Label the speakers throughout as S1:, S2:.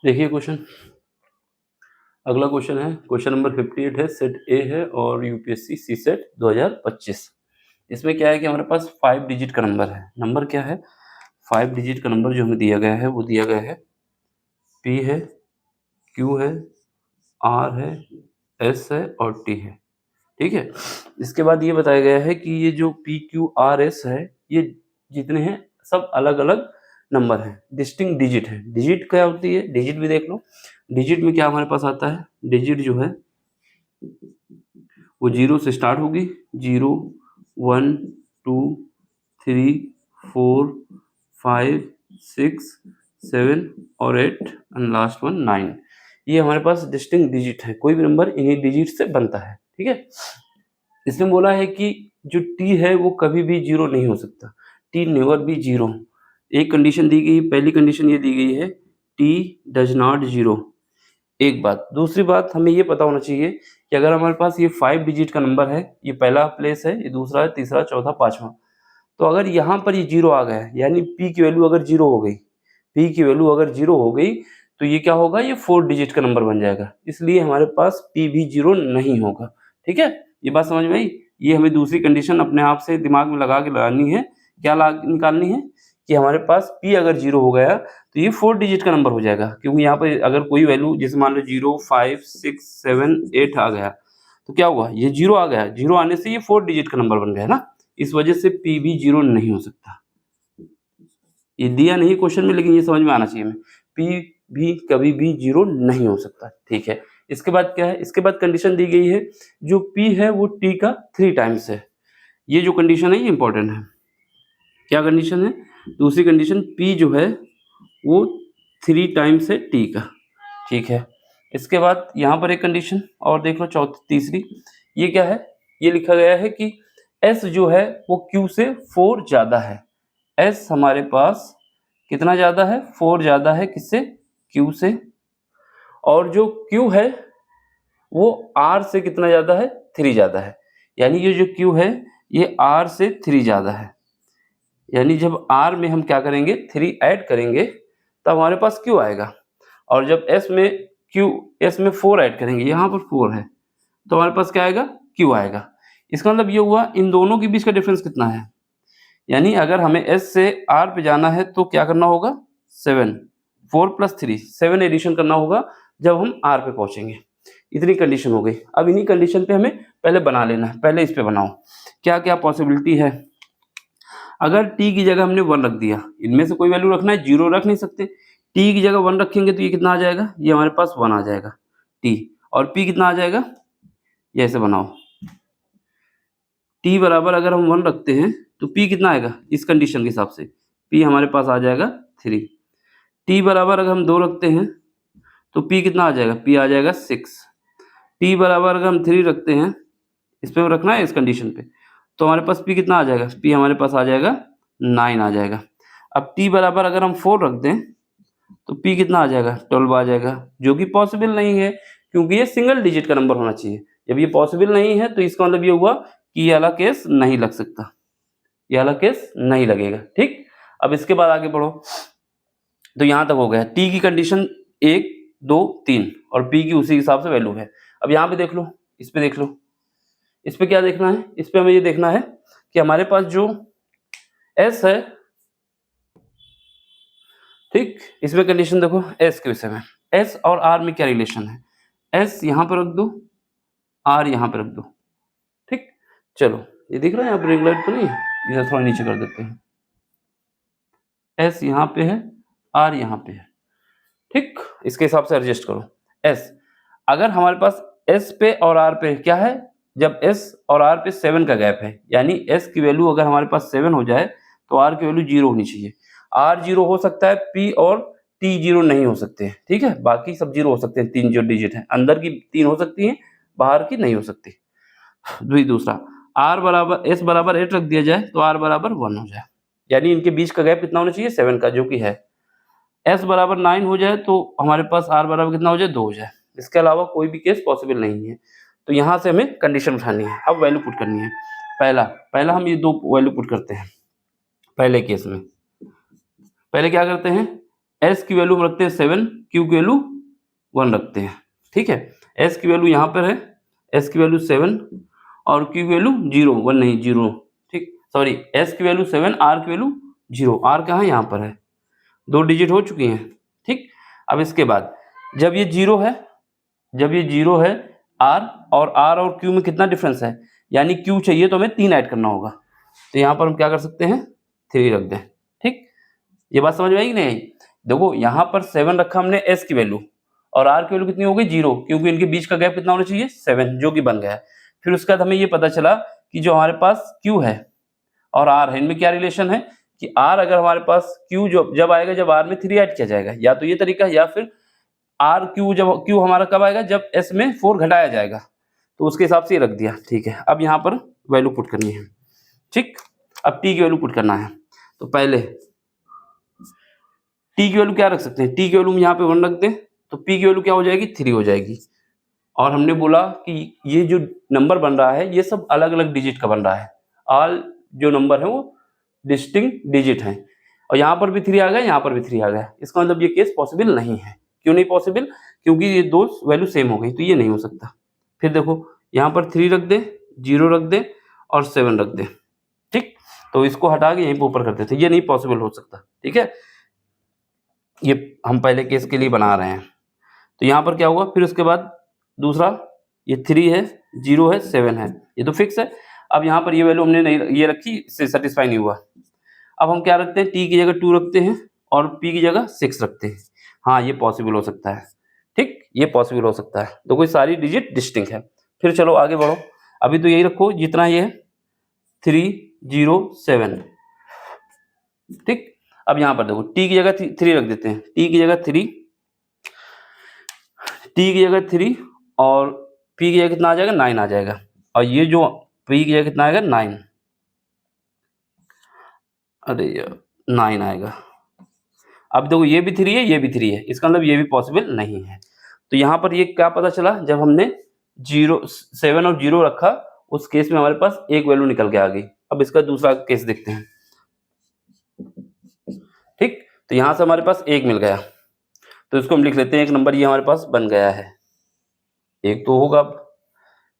S1: देखिए क्वेश्चन, अगला क्वेश्चन है, क्वेश्चन नंबर 58 है, सेट ए है और यूपीएससी सी सेट 2025। इसमें क्या है कि हमारे पास 5 डिजिट का नंबर है। नंबर क्या है? 5 डिजिट का नंबर जो हमें दिया गया है वो दिया गया है पी है, क्यू है, आर है, एस है और टी है। ठीक है। इसके बाद ये बताया गया है कि ये जो पी क्यू आर एस है, ये जितने हैं सब अलग अलग नंबर हैं, डिस्टिंक्ट डिजिट है। डिजिट क्या होती है? डिजिट भी देख लो। डिजिट में क्या हमारे पास आता है? डिजिट जो है वो 0 से स्टार्ट होगी। 0, 1, 2, 3, 4, 5, 6, 7 और 8 एंड लास्ट वन 9। ये हमारे पास डिस्टिंक्ट डिजिट है। कोई भी नंबर इन्हीं डिजिट से बनता है। ठीक है। इसमें बोला है कि जो टी है वो कभी भी 0 नहीं हो सकता। T never be 0। एक कंडीशन दी गई, पहली कंडीशन ये दी गई है, टी डज नॉट 0। एक बात। दूसरी बात, हमें ये पता होना चाहिए कि अगर हमारे पास ये 5 डिजिट का नंबर है, ये पहला प्लेस है, ये दूसरा है, तीसरा, चौथा, पांचवा, तो अगर यहाँ पर ये 0 आ गया है, यानी p की वैल्यू अगर 0 हो गई, p की वैल्यू अगर 0 हो गई, तो ये क्या होगा? ये 4 डिजिट का नंबर बन जाएगा। इसलिए हमारे पास p भी 0 नहीं होगा। ठीक है, ये बात समझ में आई? ये हमें दूसरी कंडीशन अपने आप से दिमाग में लगा के लगानी है। क्या निकालनी है कि हमारे पास p अगर 0 हो गया तो ये 4 डिजिट का नंबर हो जाएगा, क्योंकि यहाँ पे अगर कोई वैल्यू जैसे मान लो 0, 5, 6, 7, 8 आ गया, तो क्या हुआ? ये 0 आ गया। 0 आने से ये 4 डिजिट का नंबर बन गया ना, इस वजह से p भी 0 नहीं हो सकता। ये दिया नहीं क्वेश्चन में, लेकिन ये समझ में आना चाहिए हमें, p भी कभी भी 0 नहीं हो सकता। ठीक है। इसके बाद क्या है? इसके बाद कंडीशन दी गई है, जो p है वो t का 3 टाइम्स है। ये जो कंडीशन है ये इंपॉर्टेंट है। क्या कंडीशन है? दूसरी कंडीशन, p जो है वो 3 टाइम्स है t का। ठीक है। इसके बाद यहाँ पर एक कंडीशन और देख लो, चौथी, तीसरी। ये क्या है? ये लिखा गया है कि s जो है वो q से 4 ज्यादा है। s हमारे पास कितना ज्यादा है? 4 ज्यादा है। किससे? q से। और जो q है वो r से कितना ज्यादा है? 3 ज्यादा है। यानी ये जो q है ये r से 3 ज्यादा है। यानी जब r में हम क्या करेंगे? 3 ऐड करेंगे तब हमारे पास q आएगा। और जब s में 4 ऐड करेंगे, यहाँ पर 4 है, तो हमारे पास क्या आएगा? q आएगा। इसका मतलब ये हुआ इन दोनों के बीच का डिफरेंस कितना है? यानी अगर हमें s से r पे जाना है तो क्या करना होगा? 7, 4 + 3, 7 एडिशन करना होगा जब हम r पे पहुंचेंगे। इतनी कंडीशन हो गई। अब इन्हीं कंडीशन पे हमें पहले बना लेना है। पहले इस पे बनाओ, क्या क्या पॉसिबिलिटी है। अगर t की जगह हमने 1 रख दिया, इनमें से कोई वैल्यू रखना है, 0 रख नहीं सकते। t की जगह 1 रखेंगे तो ये कितना आ जाएगा? ये हमारे पास 1 आ जाएगा t। और p कितना आ जाएगा? ये ऐसे बनाओ, t बराबर अगर हम 1 रखते हैं तो p कितना आएगा इस कंडीशन के हिसाब से? p हमारे पास आ जाएगा 3। t बराबर अगर हम 2 रखते हैं तो p कितना आ जाएगा? p आ जाएगा 6। t बराबर अगर हम 3 रखते हैं, इस पे रखना है इस कंडीशन पे, तो हमारे पास p कितना आ जाएगा? p हमारे पास आ जाएगा 9 आ जाएगा। अब t बराबर अगर हम 4 रख दें तो p कितना आ जाएगा? 12 आ जाएगा, जो कि पॉसिबल नहीं है, क्योंकि ये सिंगल डिजिट का नंबर होना चाहिए। जब ये पॉसिबल नहीं है तो इसका मतलब ये हुआ कि ये वाला केस नहीं लग सकता, ये वाला केस नहीं लगेगा। ठीक। अब इसके बाद आगे बढ़ो, तो यहाँ तक हो गया। t की कंडीशन 1, 2, 3 और p की उसी हिसाब से वैल्यू है। अब यहाँ पे देख लो, इस पे देख लो, इस पे क्या देखना है? इस पे हमें ये देखना है कि हमारे पास जो s है, ठीक, इसमें कंडीशन देखो s के विषय में, s और r में क्या रिलेशन है। s यहाँ पर रख दो, r यहाँ पे रख दो। ठीक। चलो, ये दिख रहा है यहाँ पे रेगुलर तो नहीं है, इधर थोड़ा नीचे कर देते हैं। s यहाँ पे है, r यहाँ पे है। ठीक, इसके हिसाब से एडजस्ट करो। s अगर हमारे पास s पे और r पे क्या है, जब s और r पे 7 का गैप है, यानी s की वैल्यू अगर हमारे पास 7 हो जाए तो r की वैल्यू 0 होनी चाहिए। r 0 हो सकता है, p और t 0 नहीं हो सकते हैं। ठीक है, बाकी सब 0 हो सकते हैं। 3 जो डिजिट है, अंदर की 3 हो सकती हैं, बाहर की नहीं हो सकती। दूसरा, r बराबर s बराबर 8 रख दिया जाए तो r बराबर 1 हो जाए, यानी इनके बीच का गैप कितना होना चाहिए? 7 का, जो कि है। s बराबर 9 हो जाए तो हमारे पास r बराबर कितना हो जाए? 2 हो जाए। इसके अलावा कोई भी केस पॉसिबल नहीं है। तो यहाँ से हमें कंडीशन उठानी है, अब वैल्यू पुट करनी है। पहला हम ये 2 वैल्यू पुट करते हैं। पहले केस में पहले क्या करते हैं? एस की वैल्यू हम रखते हैं 7, क्यू की वैल्यू 1 रखते हैं। ठीक है, एस की वैल्यू यहाँ पर है, एस की वैल्यू 7 और क्यू की वैल्यू 0, 1 नहीं 0। ठीक, सॉरी, एस की वैल्यू 7, आर की वैल्यू 0। आर कहाँ है? यहाँ पर है, 2 डिजिट हो चुकी हैं। ठीक, अब इसके बाद जब ये 0 है, जब ये 0 है आर और क्यू में कितना डिफरेंस है, यानी क्यू चाहिए तो हमें 3 ऐड करना होगा। तो यहाँ पर हम क्या कर सकते हैं, 3 रख दें। ठीक, ये बात समझ में आई कि नहीं आई? देखो यहाँ पर 7 रखा हमने एस की वैल्यू, और आर की वैल्यू कितनी हो गई? 0, क्योंकि इनके बीच का गैप कितना होना चाहिए? 7, जो कि बन गया। फिर उसके बाद हमें ये पता चला कि जो हमारे पास क्यू है और आर है, इनमें क्या रिलेशन है कि आर अगर हमारे पास क्यू जब आएगा जब आर में 3 ऐड किया जाएगा, या तो ये तरीका है, या फिर आर क्यू जब क्यू हमारा कब आएगा? जब एस में 4 घटाया जाएगा। तो उसके हिसाब से ये रख दिया। ठीक है, अब यहाँ पर वैल्यू पुट करनी है। ठीक, अब टी की वैल्यू पुट करना है। तो पहले टी की वैल्यू क्या रख सकते हैं? टी की वैल्यू यहाँ पे 1 रख दें, तो पी की वैल्यू क्या हो जाएगी? 3 हो जाएगी। और हमने बोला कि ये जो नंबर बन रहा है ये सब अलग अलग डिजिट का बन रहा है। ऑल जो नंबर है वो डिस्टिंक्ट डिजिट हैं, और यहाँ पर भी 3 आ गया, यहाँ पर भी 3 आ गया। इसका मतलब ये केस पॉसिबल नहीं है। क्यों नहीं पॉसिबल? क्योंकि ये दो वैल्यू सेम हो गई, तो ये नहीं हो सकता। फिर देखो यहाँ पर 3 रख दे, 0 रख दे और 7 रख दे। ठीक, तो इसको हटा के यहीं पर ऊपर कर देते, ये नहीं पॉसिबल हो सकता। ठीक है, ये हम पहले केस के लिए बना रहे हैं। तो यहाँ पर क्या हुआ? फिर उसके बाद दूसरा, ये 3 है, 0 है, 7 है, ये तो फिक्स है। अब यहाँ पर ये वैल्यू हमने नहीं ये रखी, इससे सेटिस्फाई नहीं हुआ। अब हम क्या रखते हैं? टी की जगह 2 रखते हैं और पी की जगह 6 रखते हैं। हाँ, ये पॉसिबल हो सकता है। ठीक, ये पॉसिबल हो सकता है। तो कोई सारी डिजिट डिस्टिंक्ट है। फिर चलो आगे बढ़ो, अभी तो यही रखो जितना ये है, 3, 0, 7। ठीक, अब यहाँ पर देखो टी की जगह 3 रख देते हैं, टी की जगह 3, टी की जगह 3 और पी की जगह कितना आ जाएगा? 9 आ जाएगा। और ये जो पी की जगह कितना आएगा? 9। अरे यार, 9 आएगा। अब देखो ये भी 3 है, ये भी 3 है, इसका मतलब ये भी पॉसिबल नहीं है। तो यहाँ पर ये क्या पता चला? जब हमने 7 और 0 रखा, उस केस में हमारे पास एक वैल्यू निकल के आ गई। अब इसका दूसरा केस देखते हैं। ठीक, तो यहाँ से हमारे पास 1 मिल गया, तो इसको हम लिख लेते हैं 1 नंबर ये हमारे पास बन गया है। 1 तो होगा, अब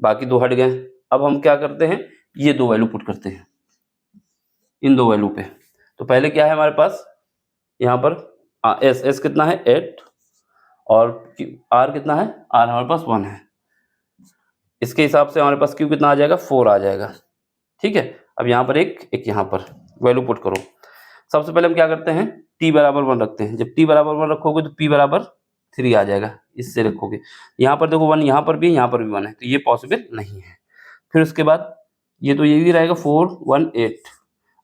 S1: बाकी 2 हट गए। अब हम क्या करते हैं? ये 2 वैल्यू पुट करते हैं इन 2 वैल्यू पे। तो पहले क्या है हमारे पास? यहाँ पर एस कितना है? 8, और आर कितना है? आर हमारे पास 1 है। इसके हिसाब से हमारे पास क्यू कितना आ जाएगा? 4 आ जाएगा। ठीक है, अब यहाँ पर एक यहाँ पर वैल्यू पुट करो। सबसे पहले हम क्या करते हैं? टी बराबर 1 रखते हैं। जब टी बराबर 1 रखोगे तो पी बराबर 3 आ जाएगा, इससे रखोगे। यहाँ पर देखो 1 यहाँ पर भी, यहाँ पर भी 1 है, तो ये पॉसिबल नहीं है। फिर उसके बाद ये तो ये भी रहेगा 4, 1, 8।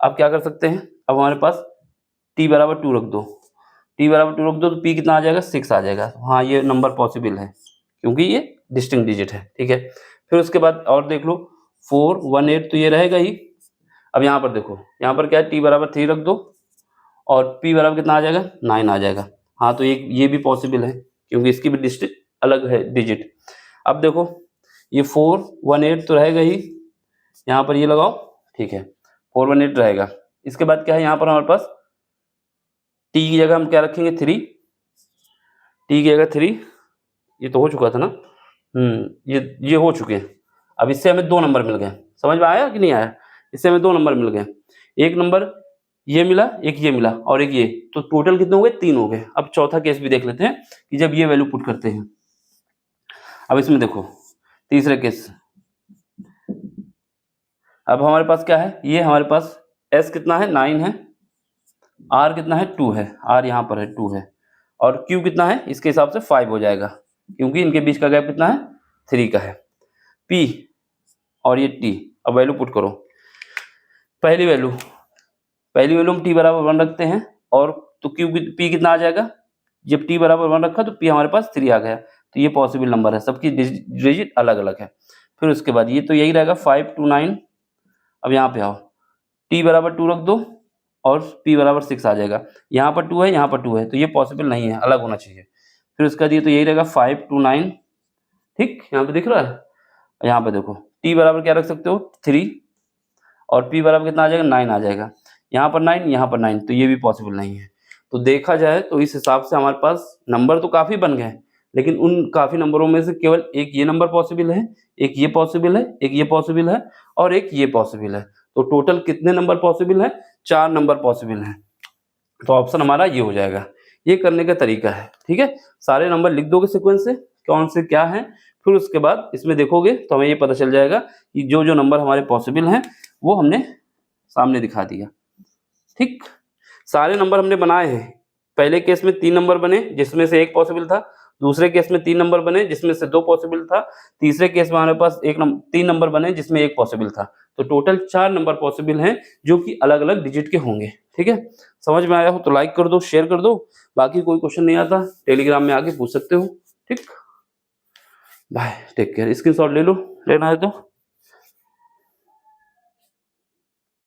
S1: अब क्या कर सकते हैं? अब हमारे पास टी बराबर 2 रख दो, टी बराबर 2 रख दो तो पी कितना आ जाएगा? 6 आ जाएगा। हाँ, ये नंबर पॉसिबल है क्योंकि ये डिस्टिंक्ट डिजिट है। ठीक है, फिर उसके बाद और देख लो, 4, 1, 8 तो ये रहेगा ही। अब यहाँ पर देखो, यहाँ पर क्या है? टी बराबर 3 रख दो और पी बराबर कितना आ जाएगा? 9 आ जाएगा। हाँ, तो ये भी पॉसिबल है क्योंकि इसकी भी डिस्टिंक्ट अलग है डिजिट। अब देखो ये 4, 1, 8 तो रहेगा ही, यहाँ पर ये लगाओ। ठीक है, 4, 1, 8 रहेगा। इसके बाद क्या है? यहाँ पर हमारे पास टी की जगह हम क्या रखेंगे? 3, टी की जगह 3, ये तो हो चुका था ना। ये हो चुके हैं। अब इससे हमें 2 नंबर मिल गए। समझ में आया कि नहीं आया? इससे हमें 2 नंबर मिल गए। एक नंबर ये मिला, एक ये मिला और एक ये, तो टोटल कितने हो गए? 3 हो गए। अब चौथा केस भी देख लेते हैं कि जब ये वैल्यू पुट करते हैं। अब इसमें देखो तीसरे केस, अब हमारे पास क्या है? ये हमारे पास एस कितना है? 9 है, आर कितना है? 2 है, आर यहाँ पर है 2 है, और क्यू कितना है? इसके हिसाब से 5 हो जाएगा क्योंकि इनके बीच का गैप कितना है? 3 का है। पी और ये टी, अब वैल्यू पुट करो। पहली वैल्यू हम टी बराबर 1 रखते हैं, और तो क्यू पी कितना आ जाएगा? जब टी बराबर 1 रखा तो पी हमारे पास 3 आ गया। तो ये पॉसिबल नंबर है, सबकी डिजिट अलग अलग है। फिर उसके बाद ये तो यही रहेगा 5 to 9। अब यहाँ पे आओ, टी बराबर 2 रख दो और पी बराबर 6 आ जाएगा। यहाँ पर 2 है, यहाँ पर 2 है, तो ये पॉसिबल नहीं है, अलग होना चाहिए। फिर उसका ये तो यही रहेगा 5 to 9। ठीक, यहाँ पे दिख रहा है। यहाँ पे देखो टी बराबर क्या रख सकते हो? 3, और पी बराबर कितना आ जाएगा? 9 आ जाएगा। यहाँ पर 9, यहाँ पर 9, तो ये भी पॉसिबल नहीं है। तो देखा जाए तो इस हिसाब से हमारे पास नंबर तो काफ़ी बन गए हैं, लेकिन उन काफ़ी नंबरों में से केवल एक ये नंबर पॉसिबल है, एक ये पॉसिबल है, एक ये पॉसिबल है और एक ये पॉसिबल है। तो टोटल कितने नंबर पॉसिबल हैं? 4 नंबर पॉसिबल हैं। तो ऑप्शन हमारा ये हो जाएगा। ये करने का तरीका है, ठीक है? सारे नंबर लिख दोगे सीक्वेंस से, कौन से क्या हैं, फिर उसके बाद इसमें देखोगे तो हमें ये पता चल जाएगा कि जो-जो नंबर हमारे पॉसिबल हैं, वो हमने सामने दिखा दिया, ठीक? सारे नंबर हमने बनाए हैं। पहले केस में 3 नंबर बने जिसमें से 1 पॉसिबल था, दूसरे केस में 3 नंबर बने जिसमें से 2 पॉसिबल था, तीसरे केस में हमारे पास 3 नंबर बने जिसमें 1 पॉसिबल था। तो टोटल 4 नंबर पॉसिबल हैं जो कि अलग-अलग डिजिट के होंगे, ठीक है? समझ में आया हो तो लाइक कर दो, शेयर कर दो। बाकी कोई क्वेश्चन नहीं आता टेलीग्राम में आके पूछ सकते हो, ठीक? Bye, take care. स्क्रीनशॉट ले लो, लेना है तो।